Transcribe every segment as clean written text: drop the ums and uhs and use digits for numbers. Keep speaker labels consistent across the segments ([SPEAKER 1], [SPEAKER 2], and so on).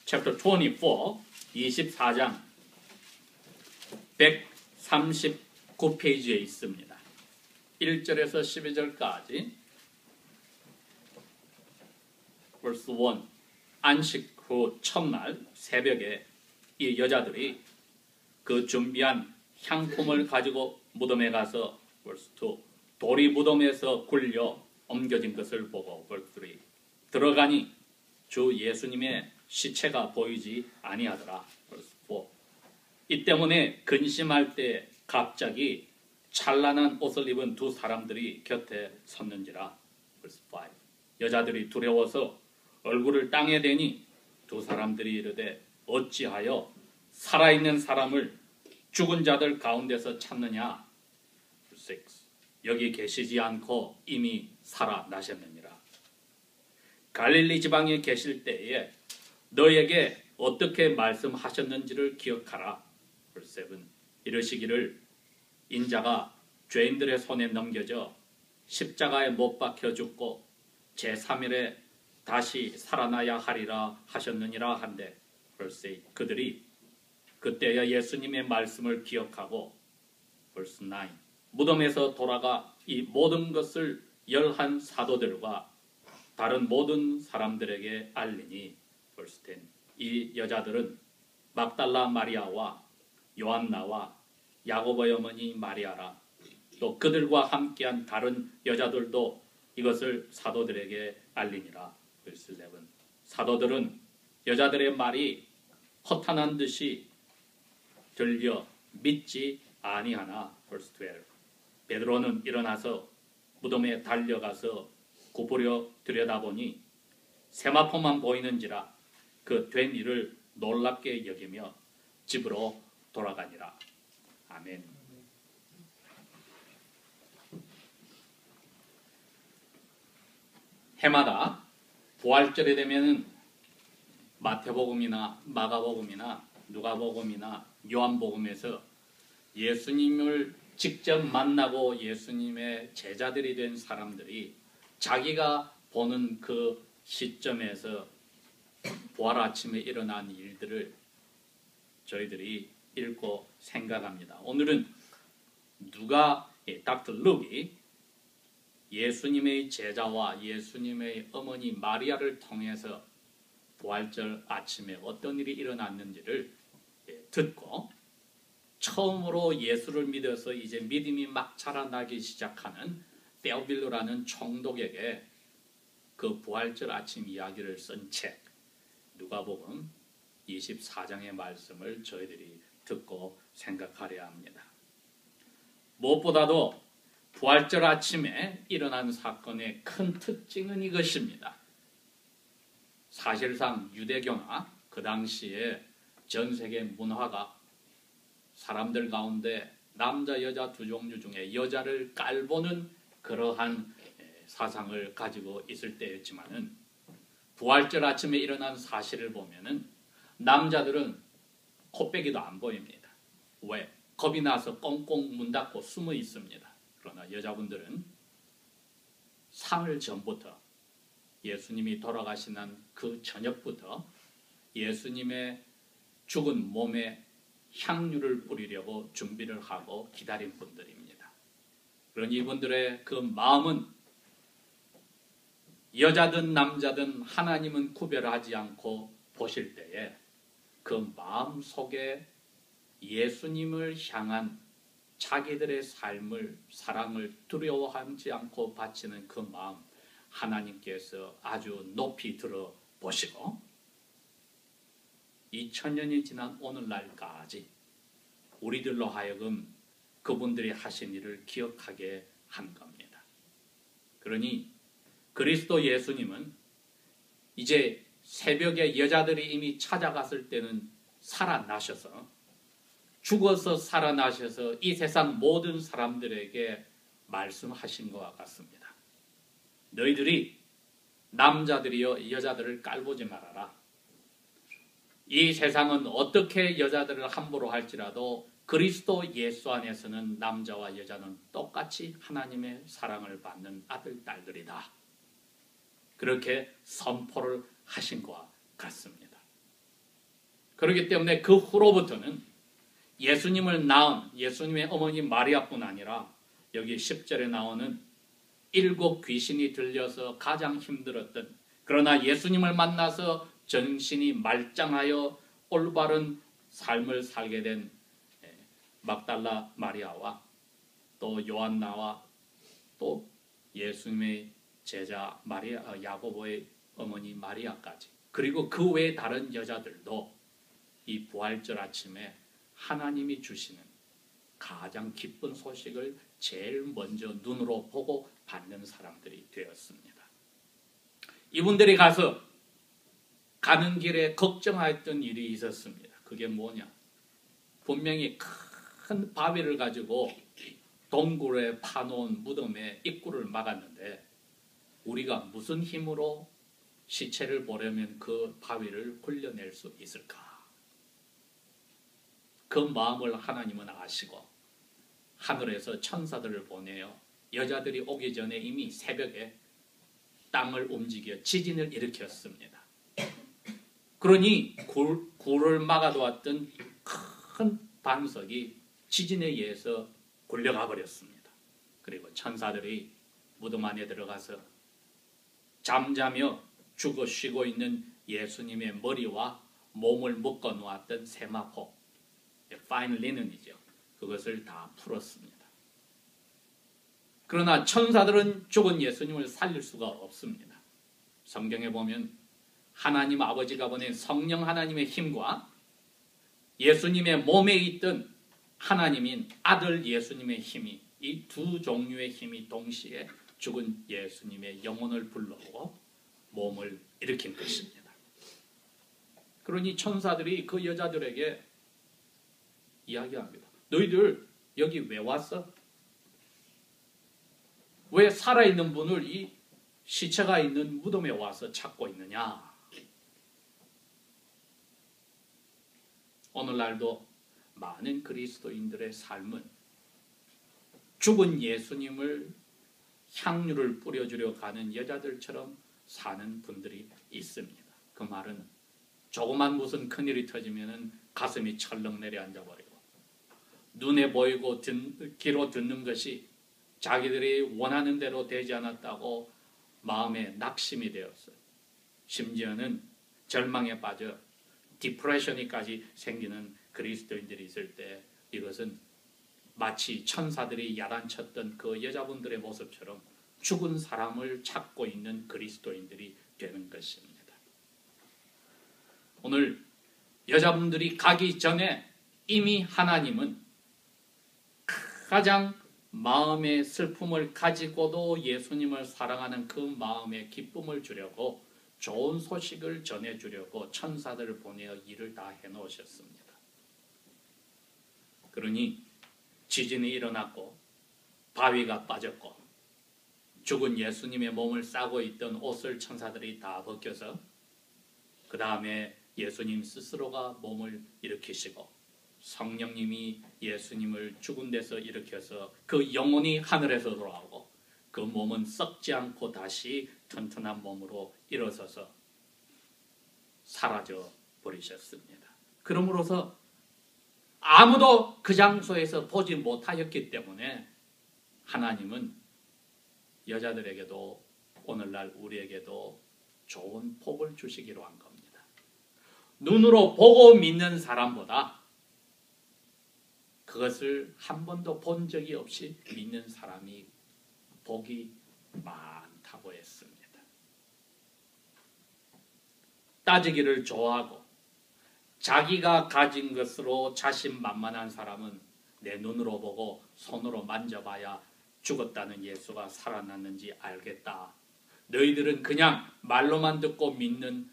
[SPEAKER 1] chapter 24, 24장 139페이지에 있습니다. 1절에서 12절까지 verse 1 안식 후 첫날 새벽에 이 여자들이 그 준비한 향품을 가지고 무덤에 가서 verse 2 돌이 무덤에서 굴려 옮겨진 것을 보고 verse 3 들어가니 주 예수님의 시체가 보이지 아니하더라. verse 4 이 때문에 근심할 때 갑자기 찬란한 옷을 입은 두 사람들이 곁에 섰는지라. verse 5 여자들이 두려워서 얼굴을 땅에 대니 두 사람들이 이르되 어찌하여 살아있는 사람을 죽은 자들 가운데서 찾느냐. verse 6 여기 계시지 않고 이미 살아나셨느니라. 갈릴리 지방에 계실 때에 너에게 어떻게 말씀하셨는지를 기억하라. verse 7 이르시기를 인자가 죄인들의 손에 넘겨져 십자가에 못 박혀 죽고 제3일에 다시 살아나야 하리라 하셨느니라 한데 verse 8 그들이 그때야 예수님의 말씀을 기억하고 verse 9 무덤에서 돌아가 이 모든 것을 11 사도들과 다른 모든 사람들에게 알리니 verse 10 이 여자들은 막달라 마리아와 요한나와 야고보의 어머니 마리아라 또 그들과 함께한 다른 여자들도 이것을 사도들에게 알리니라. verse 11 사도들은 여자들의 말이 허탄한 듯이 들려 믿지 아니하나. verse 12 베드로는 일어나서 무덤에 달려가서 굽으려 들여다보니 세마포만 보이는지라 그 된 일을 놀랍게 여기며 집으로 돌아가니라. 아멘. 해마다 부활절이 되면은 마태복음이나 마가복음이나 누가복음이나 요한복음에서 예수님을 직접 만나고 예수님의 제자들이 된 사람들이 자기가 보는 그 시점에서 부활 아침에 일어난 일들을 저희들이 읽고 생각합니다. 오늘은 닥터 룩이 예수님의 제자와 예수님의 어머니 마리아를 통해서 부활절 아침에 어떤 일이 일어났는지를 듣고 처음으로 예수를 믿어서 이제 믿음이 막 자라나기 시작하는 데오빌로라는 총독에게 그 부활절 아침 이야기를 쓴 책 누가복음 24장의 말씀을 저희들이 듣고 생각하려 합니다. 무엇보다도 부활절 아침에 일어난 사건의 큰 특징은 이것입니다. 사실상 유대교나 그 당시에 전 세계 문화가 사람들 가운데 남자 여자 두 종류 중에 여자를 깔보는 그러한 사상을 가지고 있을 때였지만은 부활절 아침에 일어난 사실을 보면은 남자들은 코빼기도 안 보입니다. 왜? 겁이 나서 꽁꽁 문 닫고 숨어 있습니다. 그러나 여자분들은 사흘 전부터 예수님이 돌아가시는 그 저녁부터 예수님의 죽은 몸에 향유를 뿌리려고 준비를 하고 기다린 분들입니다. 그런 이분들의 그 마음은 여자든 남자든 하나님은 구별하지 않고 보실 때에 그 마음 속에 예수님을 향한 자기들의 삶을 사랑을 두려워하지 않고 바치는 그 마음 하나님께서 아주 높이 들어보시고 2000년이 지난 오늘날까지 우리들로 하여금 그분들이 하신 일을 기억하게 한 겁니다. 그러니 그리스도 예수님은 이제 새벽에 여자들이 이미 찾아갔을 때는 살아나셔서 죽어서 살아나셔서 이 세상 모든 사람들에게 말씀하신 것과 같습니다. 너희들이 남자들이여 여자들을 깔보지 말아라. 이 세상은 어떻게 여자들을 함부로 할지라도 그리스도 예수 안에서는 남자와 여자는 똑같이 하나님의 사랑을 받는 아들, 딸들이다. 그렇게 선포를 하신 것과 같습니다. 그렇기 때문에 그 후로부터는 예수님을 낳은 예수님의 어머니 마리아뿐 아니라 여기 10절에 나오는 7 귀신이 들려서 가장 힘들었던, 그러나 예수님을 만나서 정신이 말짱하여 올바른 삶을 살게 된 막달라 마리아와 또 요한나와 또 예수님의 제자 마리아, 야고보의 어머니 마리아까지, 그리고 그 외의 다른 여자들도 이 부활절 아침에 하나님이 주시는 가장 기쁜 소식을 제일 먼저 눈으로 보고 받는 사람들이 되었습니다. 이분들이 가는 길에 걱정하였던 일이 있었습니다. 그게 뭐냐? 분명히 큰 바위를 가지고 동굴에 파놓은 무덤의 입구를 막았는데 우리가 무슨 힘으로 시체를 보려면 그 바위를 굴려낼 수 있을까? 그 마음을 하나님은 아시고 하늘에서 천사들을 보내어 여자들이 오기 전에 이미 새벽에 땅을 움직여 지진을 일으켰습니다. 그러니 굴을 막아두었던 큰 반석이 지진에 의해서 굴려가 버렸습니다. 그리고 천사들이 무덤 안에 들어가서 잠자며 죽어 쉬고 있는 예수님의 머리와 몸을 묶어 놓았던 세마포, 파인 리넨이죠. 그것을 다 풀었습니다. 그러나 천사들은 죽은 예수님을 살릴 수가 없습니다. 성경에 보면 하나님 아버지가 보낸 성령 하나님의 힘과 예수님의 몸에 있던 하나님인 아들 예수님의 힘이, 이 두 종류의 힘이 동시에 죽은 예수님의 영혼을 불러오고 몸을 일으킨 것입니다. 그러니 천사들이 그 여자들에게 이야기합니다. 너희들 여기 왜 왔어? 왜 살아있는 분을 이 시체가 있는 무덤에 와서 찾고 있느냐? 오늘날도 많은 그리스도인들의 삶은 죽은 예수님을 향유를 뿌려주려 가는 여자들처럼 사는 분들이 있습니다. 그 말은 조그만 무슨 큰일이 터지면 가슴이 철렁 내려앉아 버리고 눈에 보이고 귀로 듣는 것이 자기들이 원하는 대로 되지 않았다고 마음에 낙심이 되었어요. 심지어는 절망에 빠져 디프레셔니까지 생기는 그리스도인들이 있을 때 이것은 마치 천사들이 야단쳤던 그 여자분들의 모습처럼 죽은 사람을 찾고 있는 그리스도인들이 되는 것입니다. 오늘 여자분들이 가기 전에 이미 하나님은 가장 마음의 슬픔을 가지고도 예수님을 사랑하는 그 마음의 기쁨을 주려고 좋은 소식을 전해주려고 천사들을 보내어 일을 다 해놓으셨습니다. 그러니 지진이 일어났고 바위가 빠졌고 죽은 예수님의 몸을 싸고 있던 옷을 천사들이 다 벗겨서 그 다음에 예수님 스스로가 몸을 일으키시고 성령님이 예수님을 죽은 데서 일으켜서 그 영혼이 하늘에서 돌아오고 그 몸은 썩지 않고 다시 튼튼한 몸으로 일어서서 사라져 버리셨습니다. 그러므로서 아무도 그 장소에서 보지 못하였기 때문에 하나님은 여자들에게도 오늘날 우리에게도 좋은 복을 주시기로 한 겁니다. 눈으로 보고 믿는 사람보다 그것을 한 번도 본 적이 없이 믿는 사람이 복이 많다고 했습니다. 따지기를 좋아하고 자기가 가진 것으로 자신만만한 사람은 내 눈으로 보고 손으로 만져봐야 죽었다는 예수가 살아났는지 알겠다. 너희들은 그냥 말로만 듣고 믿는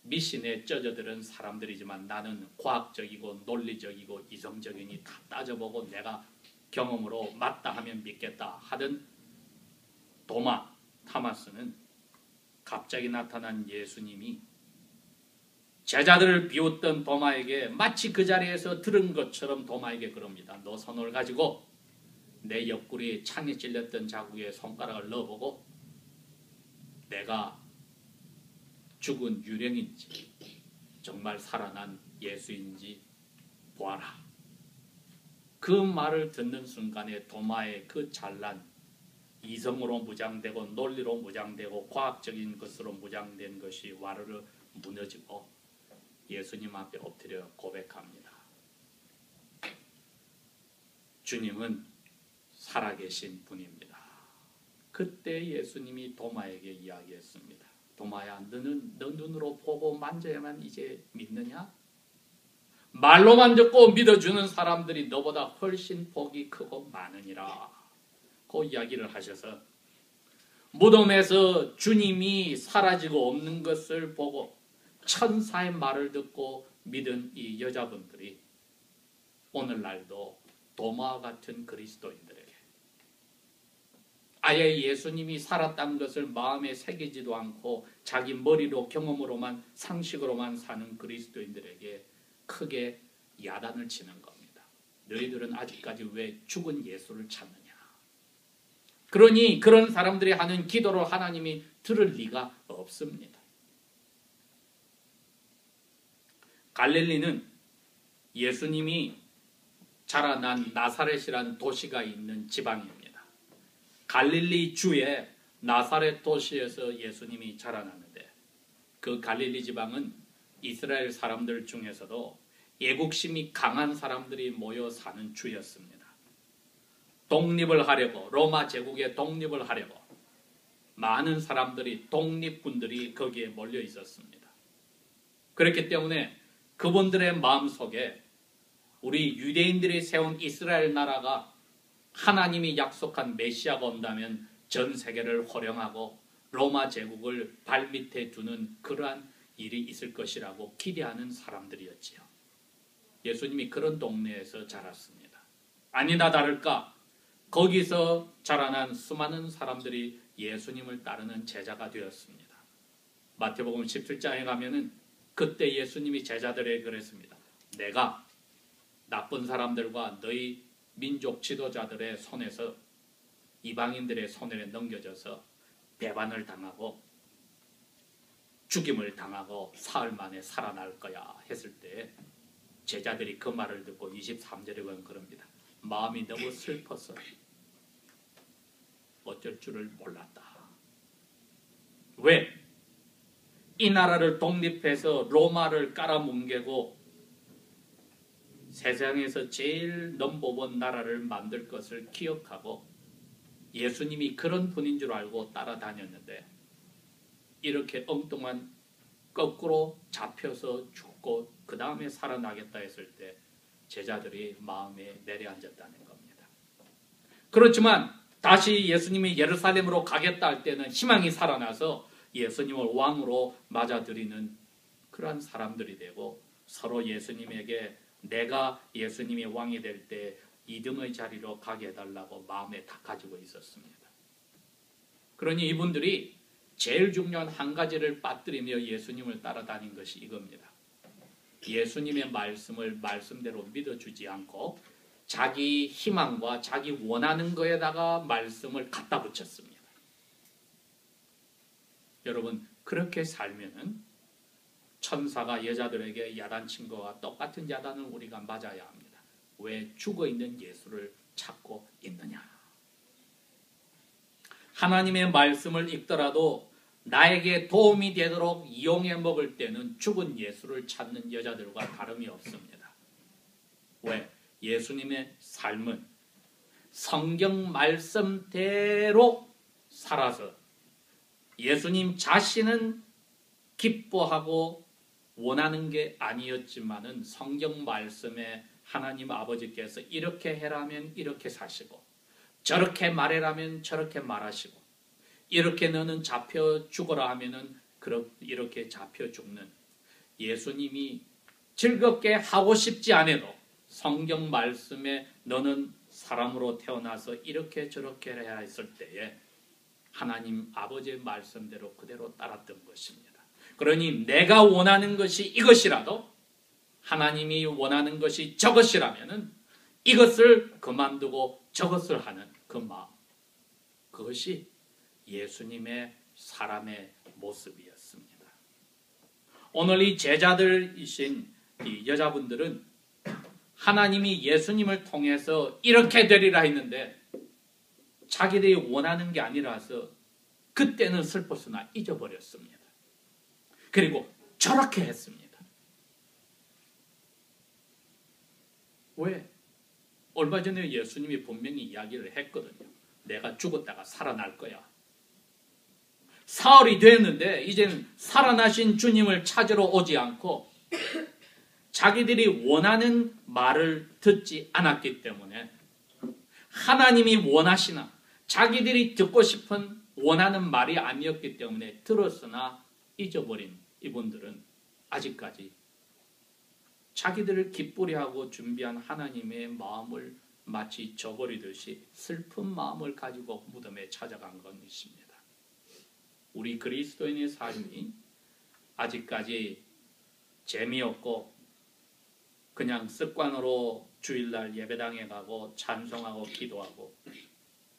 [SPEAKER 1] 미신에 젖어드는 사람들이지만 나는 과학적이고 논리적이고 이성적이니 다 따져보고 내가 경험으로 맞다 하면 믿겠다 하던 토마스는 갑자기 나타난 예수님이 제자들을 비웃던 도마에게 마치 그 자리에서 들은 것처럼 도마에게 그럽니다. 너 손을 가지고 내 옆구리에 창에 찔렸던 자국에 손가락을 넣어보고 내가 죽은 유령인지 정말 살아난 예수인지 보아라. 그 말을 듣는 순간에 도마의 그 잘난 이성으로 무장되고 논리로 무장되고 과학적인 것으로 무장된 것이 와르르 무너지고 예수님 앞에 엎드려 고백합니다. 주님은 살아계신 분입니다. 그때 예수님이 도마에게 이야기했습니다. 도마야, 너는 너 눈으로 보고 만져야만 이제 믿느냐? 말로만 듣고 믿어주는 사람들이 너보다 훨씬 복이 크고 많으니라. 그 이야기를 하셔서 무덤에서 주님이 사라지고 없는 것을 보고 천사의 말을 듣고 믿은 이 여자분들이 오늘날도 도마와 같은 그리스도인들에게 아예 예수님이 살았다는 것을 마음에 새기지도 않고 자기 머리로 경험으로만 상식으로만 사는 그리스도인들에게 크게 야단을 치는 겁니다. 너희들은 아직까지 왜 죽은 예수를 찾느냐. 그러니 그런 사람들이 하는 기도를 하나님이 들을 리가 없습니다. 갈릴리는 예수님이 자라난 나사렛이라는 도시가 있는 지방입니다. 갈릴리 주의 나사렛 도시에서 예수님이 자라났는데 그 갈릴리 지방은 이스라엘 사람들 중에서도 애국심이 강한 사람들이 모여 사는 주였습니다. 독립을 하려고, 로마 제국의 독립을 하려고 많은 사람들이, 독립군들이 거기에 몰려 있었습니다. 그렇기 때문에 그분들의 마음속에 우리 유대인들이 세운 이스라엘 나라가 하나님이 약속한 메시아가 온다면 전 세계를 호령하고 로마 제국을 발밑에 두는 그러한 일이 있을 것이라고 기대하는 사람들이었지요. 예수님이 그런 동네에서 자랐습니다. 아니나 다를까 거기서 자라난 수많은 사람들이 예수님을 따르는 제자가 되었습니다. 마태복음 17장에 가면은 그때 예수님이 제자들에게 그랬습니다. 내가 나쁜 사람들과 너희 민족 지도자들의 손에서 이방인들의 손에 넘겨져서 배반을 당하고 죽임을 당하고 사흘 만에 살아날 거야 했을 때 제자들이 그 말을 듣고 23절에 보면 그럽니다. 마음이 너무 슬퍼서 어쩔 줄을 몰랐다. 왜? 이 나라를 독립해서 로마를 깔아뭉개고 세상에서 제일 넘버원 나라를 만들 것을 기억하고 예수님이 그런 분인 줄 알고 따라다녔는데 이렇게 엉뚱한 거꾸로 잡혀서 죽고 그 다음에 살아나겠다 했을 때 제자들이 마음에 내려앉았다는 겁니다. 그렇지만 다시 예수님이 예루살렘으로 가겠다 할 때는 희망이 살아나서 예수님을 왕으로 맞아들이는 그러한 사람들이 되고 서로 예수님에게 내가 예수님이 왕이 될 때 2등의 자리로 가게 해달라고 마음에 다 가지고 있었습니다. 그러니 이분들이 제일 중요한 한 가지를 빠뜨리며 예수님을 따라다닌 것이 이겁니다. 예수님의 말씀을 말씀대로 믿어주지 않고 자기 희망과 자기 원하는 거에다가 말씀을 갖다 붙였습니다. 여러분 그렇게 살면은 천사가 여자들에게 야단친 것과 똑같은 야단을 우리가 맞아야 합니다. 왜 죽어있는 예수를 찾고 있느냐. 하나님의 말씀을 읽더라도 나에게 도움이 되도록 이용해 먹을 때는 죽은 예수를 찾는 여자들과 다름이 없습니다. 왜? 예수님의 삶은 성경 말씀대로 살아서 예수님 자신은 기뻐하고 원하는 게 아니었지만은 성경 말씀에 하나님 아버지께서 이렇게 해라면 이렇게 사시고 저렇게 말해라면 저렇게 말하시고 이렇게 너는 잡혀 죽어라 하면은 이렇게 잡혀 죽는 예수님이 즐겁게 하고 싶지 않아도 성경 말씀에 너는 사람으로 태어나서 이렇게 저렇게 해야 했을 때에 하나님 아버지의 말씀대로 그대로 따랐던 것입니다. 그러니 내가 원하는 것이 이것이라도 하나님이 원하는 것이 저것이라면은 이것을 그만두고 저것을 하는 그 마음, 그것이 예수님의 사람의 모습이었습니다. 오늘 이 제자들이신 이 여자분들은 하나님이 예수님을 통해서 이렇게 되리라 했는데 자기들이 원하는 게 아니라서 그때는 슬펐으나 잊어버렸습니다. 그리고 저렇게 했습니다. 왜? 얼마 전에 예수님이 분명히 이야기를 했거든요. 내가 죽었다가 살아날 거야. 사흘이 됐는데 이제는 살아나신 주님을 찾으러 오지 않고 자기들이 원하는 말을 듣지 않았기 때문에 하나님이 원하시나 자기들이 듣고 싶은 원하는 말이 아니었기 때문에 들었으나 잊어버린 이분들은 아직까지 자기들을 기쁘게 하고 준비한 하나님의 마음을 마치 저버리듯이 슬픈 마음을 가지고 무덤에 찾아간 것입니다. 우리 그리스도인의 삶이 아직까지 재미없고 그냥 습관으로 주일날 예배당에 가고 찬송하고 기도하고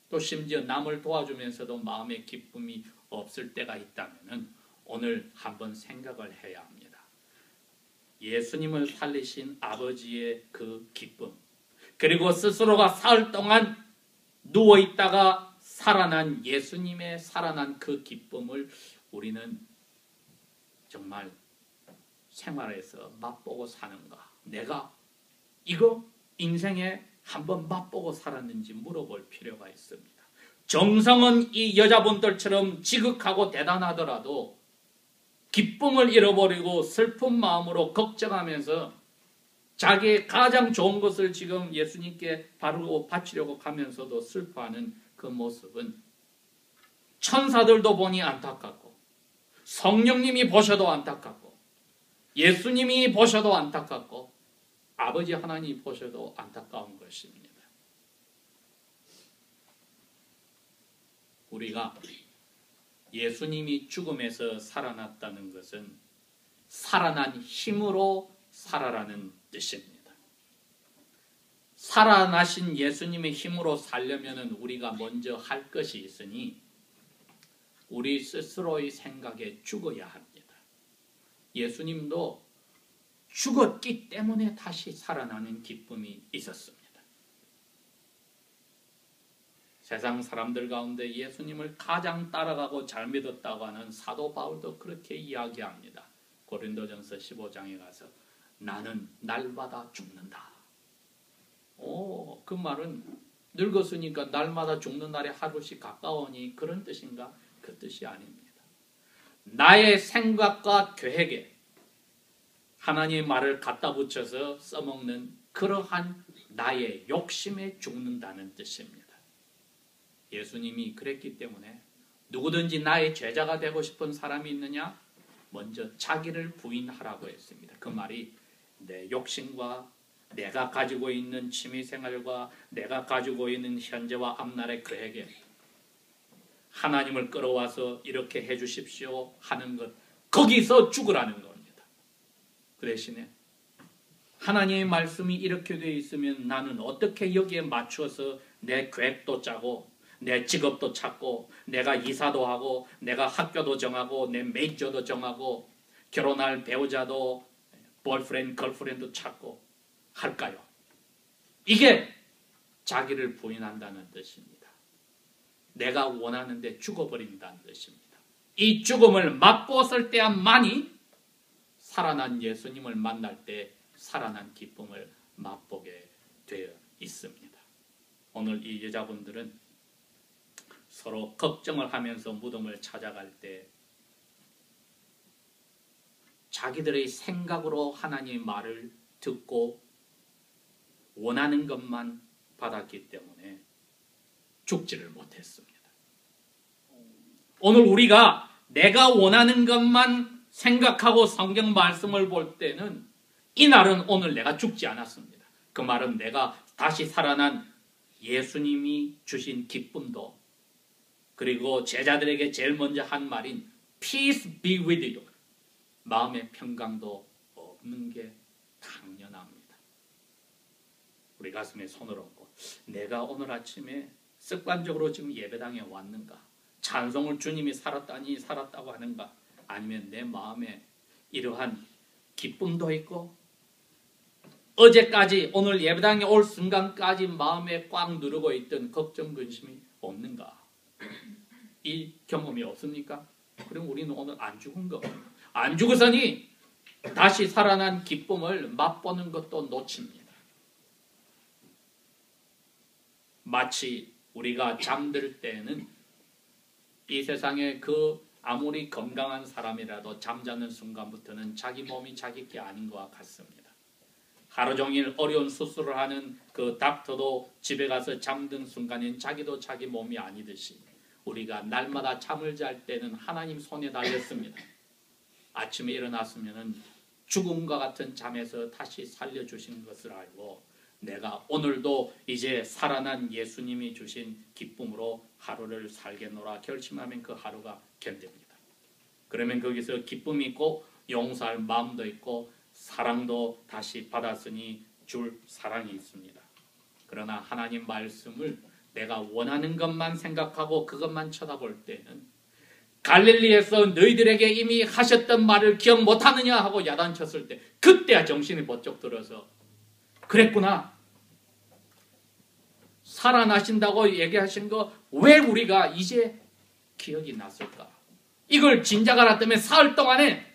[SPEAKER 1] 또 심지어 남을 도와주면서도 마음의 기쁨이 없을 때가 있다면 오늘 한번 생각을 해야 합니다. 예수님을 살리신 아버지의 그 기쁨, 그리고 스스로가 사흘 동안 누워있다가 살아난 예수님의 살아난 그 기쁨을 우리는 정말 생활에서 맛보고 사는가? 내가 이거 인생에 한번 맛보고 살았는지 물어볼 필요가 있습니다. 정성은 이 여자분들처럼 지극하고 대단하더라도 기쁨을 잃어버리고 슬픈 마음으로 걱정하면서 자기의 가장 좋은 것을 지금 예수님께 바르고 바치려고 하면서도 슬퍼하는 그 모습은 천사들도 보니 안타깝고 성령님이 보셔도 안타깝고 예수님이 보셔도 안타깝고 아버지 하나님이 보셔도 안타까운 것입니다. 우리가 예수님이 죽음에서 살아났다는 것은 살아난 힘으로 살아라는 뜻입니다. 살아나신 예수님의 힘으로 살려면 우리가 먼저 할 것이 있으니 우리 스스로의 생각에 죽어야 합니다. 예수님도 죽었기 때문에 다시 살아나는 기쁨이 있었습니다. 세상 사람들 가운데 예수님을 가장 따라가고 잘 믿었다고 하는 사도 바울도 그렇게 이야기합니다. 고린도전서 15장에 가서 나는 날마다 죽는다. 그 말은 늙었으니까 날마다 죽는 날이 하루씩 가까우니 그런 뜻인가? 그 뜻이 아닙니다. 나의 생각과 계획에 하나님의 말을 갖다 붙여서 써먹는 그러한 나의 욕심에 죽는다는 뜻입니다. 예수님이 그랬기 때문에 누구든지 나의 제자가 되고 싶은 사람이 있느냐? 먼저 자기를 부인하라고 했습니다. 그 말이 내 욕심과 내가 가지고 있는 취미생활과 내가 가지고 있는 현재와 앞날의 계획에 하나님을 끌어와서 이렇게 해주십시오 하는 것, 거기서 죽으라는 겁니다. 그 대신에 하나님의 말씀이 이렇게 되어 있으면 나는 어떻게 여기에 맞춰서 내 계획도 짜고 내 직업도 찾고 내가 이사도 하고 내가 학교도 정하고 내 메이저도 정하고 결혼할 배우자도 보이프렌드, 걸프렌드 찾고 할까요? 이게 자기를 부인한다는 뜻입니다. 내가 원하는데 죽어버린다는 뜻입니다. 이 죽음을 맛보았을 때만이 살아난 예수님을 만날 때 살아난 기쁨을 맛보게 되어 있습니다. 오늘 이 여자분들은 서로 걱정을 하면서 무덤을 찾아갈 때 자기들의 생각으로 하나님의 말을 듣고 원하는 것만 받았기 때문에 죽지를 못했습니다. 오늘 우리가 내가 원하는 것만 생각하고 성경 말씀을 볼 때는 이 날은 오늘 내가 죽지 않았습니다. 그 말은 내가 다시 살아난 예수님이 주신 기쁨도 그리고 제자들에게 제일 먼저 한 말인 Peace be with you. 마음의 평강도 없는 게 당연합니다. 우리 가슴에 손을 얹고 내가 오늘 아침에 습관적으로 지금 예배당에 왔는가? 찬송을 주님이 살았다고 하는가? 아니면 내 마음에 이러한 기쁨도 있고 어제까지 오늘 예배당에 올 순간까지 마음에 꽉 누르고 있던 걱정 근심이 없는가? 이 경험이 없습니까? 그럼 우리는 오늘 안 죽은 거, 안 죽어서니 다시 살아난 기쁨을 맛보는 것도 놓칩니다. 마치 우리가 잠들 때는 이 세상에 아무리 건강한 사람이라도 잠자는 순간부터는 자기 몸이 자기 게 아닌 것과 같습니다. 하루 종일 어려운 수술을 하는 그 닥터도 집에 가서 잠든 순간엔 자기도 자기 몸이 아니듯이 우리가 날마다 잠을 잘 때는 하나님 손에 달렸습니다. 아침에 일어났으면 죽음과 같은 잠에서 다시 살려주신 것을 알고 내가 오늘도 이제 살아난 예수님이 주신 기쁨으로 하루를 살겠노라 결심하면 그 하루가 견딥니다. 그러면 거기서 기쁨이 있고 용서할 마음도 있고 사랑도 다시 받았으니 줄 사랑이 있습니다. 그러나 하나님 말씀을 내가 원하는 것만 생각하고 그것만 쳐다볼 때는 갈릴리에서 너희들에게 이미 하셨던 말을 기억 못하느냐 하고 야단쳤을 때 그때야 정신이 번쩍 들어서 그랬구나. 살아나신다고 얘기하신 거 왜 우리가 이제 기억이 났을까? 이걸 진작 알았다면 사흘 동안에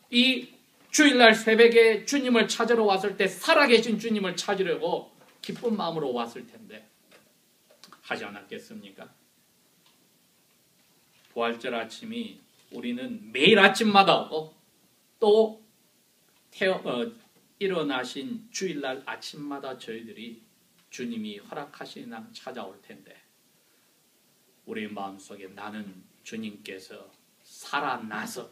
[SPEAKER 1] 이 주일날 새벽에 주님을 찾으러 왔을 때 살아계신 주님을 찾으려고 기쁜 마음으로 왔을 텐데 하지 않았겠습니까? 부활절 아침이 우리는 매일 아침마다 오고 또 일어나신 주일날 아침마다 저희들이 주님이 허락하시는 날 찾아올 텐데 우리 마음속에 나는 주님께서 살아나서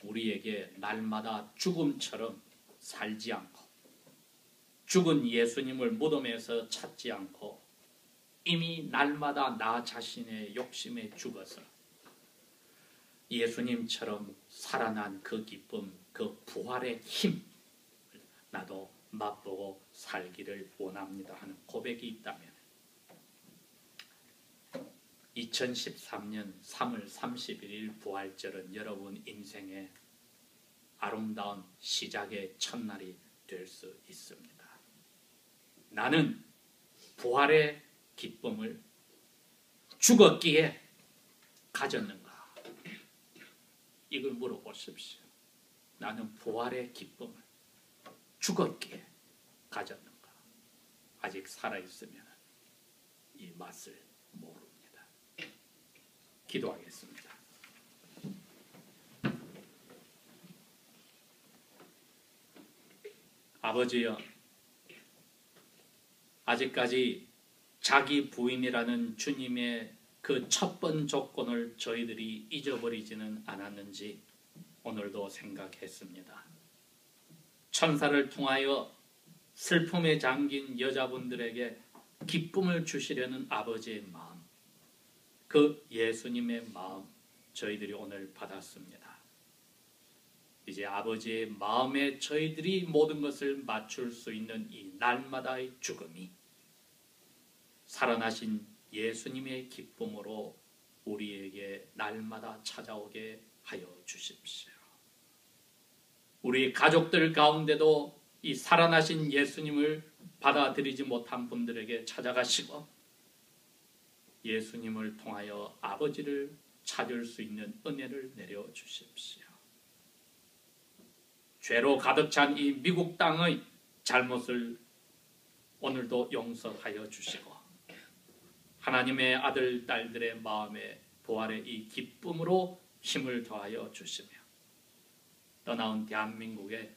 [SPEAKER 1] 우리에게 날마다 죽음처럼 살지 않고 죽은 예수님을 무덤에서 찾지 않고 이미 날마다 나 자신의 욕심에 죽어서 예수님처럼 살아난 그 기쁨, 그 부활의 힘 나도 맛보고 살기를 원합니다 하는 고백이 있다면 2013년 3월 31일 부활절은 여러분 인생의 아름다운 시작의 첫날이 될 수 있습니다. 나는 부활의 기쁨을 죽었기에 가졌는가? 이걸 물어보십시오. 나는 부활의 기쁨을 죽었기에 가졌는가? 아직 살아있으면 이 맛을 모릅니다. 기도하겠습니다. 아버지여, 아직까지 자기 부인이라는 주님의 그 첫 번 조건을 저희들이 잊어버리지는 않았는지 오늘도 생각했습니다. 천사를 통하여 슬픔에 잠긴 여자분들에게 기쁨을 주시려는 아버지의 마음, 그 예수님의 마음 저희들이 오늘 받았습니다. 이제 아버지의 마음에 저희들이 모든 것을 맞출 수 있는 이 날마다의 죽음이 살아나신 예수님의 기쁨으로 우리에게 날마다 찾아오게 하여 주십시오. 우리 가족들 가운데도 이 살아나신 예수님을 받아들이지 못한 분들에게 찾아가시고 예수님을 통하여 아버지를 찾을 수 있는 은혜를 내려주십시오. 죄로 가득 찬 이 미국 땅의 잘못을 오늘도 용서하여 주시고 하나님의 아들, 딸들의 마음에 부활의 이 기쁨으로 힘을 더하여 주시며 떠나온 대한민국의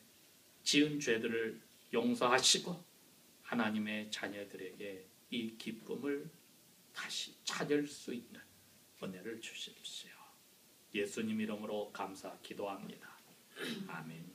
[SPEAKER 1] 지은 죄들을 용서하시고 하나님의 자녀들에게 이 기쁨을 다시 찾을 수 있는 은혜를 주십시오. 예수님 이름으로 감사 기도합니다. 아멘.